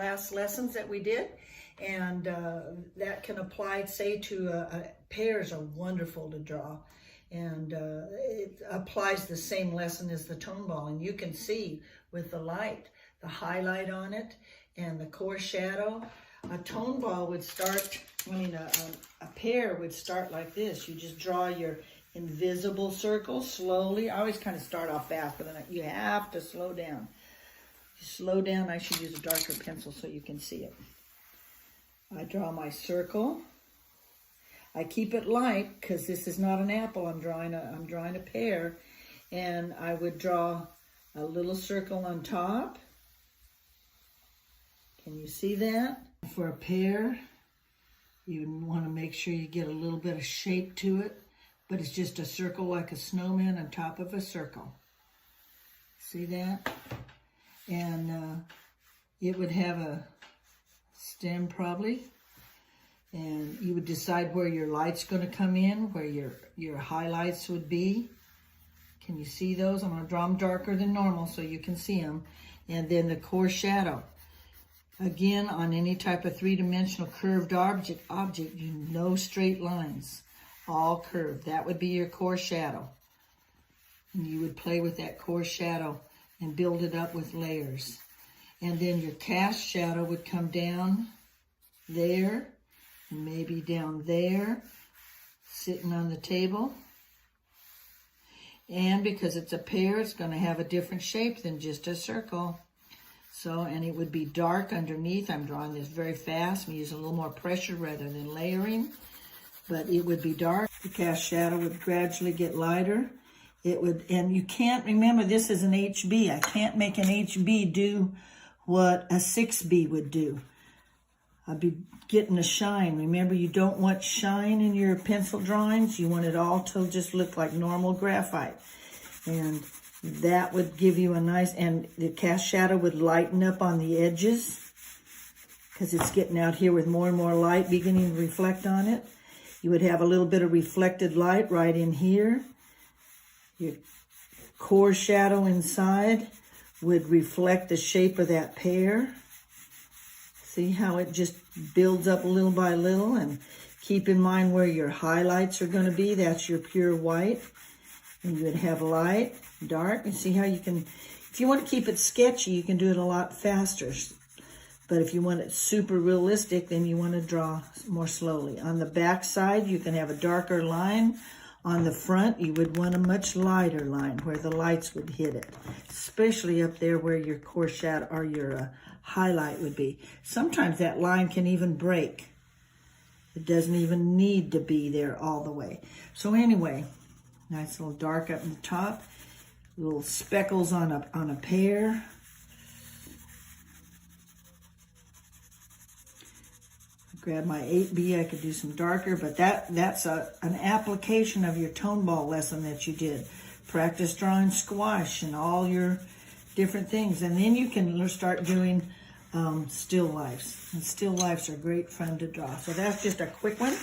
last lessons that we did. And that can apply, say, to pears are wonderful to draw. And it applies the same lesson as the tone ball. And you can see with the light, the highlight on it and the core shadow. A tone ball would start, a pear would start like this. You just draw your invisible circle slowly. I always kind of start off fast, but then you have to slow down. You slow down. I should use a darker pencil so you can see it. I draw my circle. I keep it light because this is not an apple. I'm drawing a pear, and I would draw a little circle on top. Can you see that? For a pear, you want to make sure you get a little bit of shape to it, but it's just a circle like a snowman on top of a circle. See that? And it would have a stem probably, and you would decide where your light's going to come in, where your highlights would be. Can you see those? I'm going to draw them darker than normal so you can see them. And then the core shadow. Again, on any type of three-dimensional curved object, no straight lines, all curved. That would be your core shadow. And you would play with that core shadow and build it up with layers. And then your cast shadow would come down there, and maybe down there, sitting on the table. And because it's a pear, it's going to have a different shape than just a circle. So, and it would be dark underneath. I'm drawing this very fast. I'm using a little more pressure rather than layering. But it would be dark. The cast shadow would gradually get lighter. It would, and you can't, remember this is an HB. I can't make an HB do what a 6B would do. I'd be getting a shine. Remember, you don't want shine in your pencil drawings. You want it all to just look like normal graphite. And that would give you a nice, and the cast shadow would lighten up on the edges because it's getting out here with more and more light beginning to reflect on it. You would have a little bit of reflected light right in here. Your core shadow inside would reflect the shape of that pear. See how it just builds up little by little, and keep in mind where your highlights are going to be. That's your pure white. And you would have light, dark, and see how you can, if you want to keep it sketchy, you can do it a lot faster. But if you want it super realistic, then you want to draw more slowly. On the back side, you can have a darker line. On the front, you would want a much lighter line where the lights would hit it, especially up there where your core shadow or your highlight would be. Sometimes that line can even break. It doesn't even need to be there all the way. So anyway, nice little dark up in the top, little speckles on a pear. Grab my 8B, I could do some darker, but that's an application of your tone ball lesson that you did. Practice drawing squash and all your different things. And then you can start doing still lifes. And still lifes are great fun to draw. So that's just a quick one.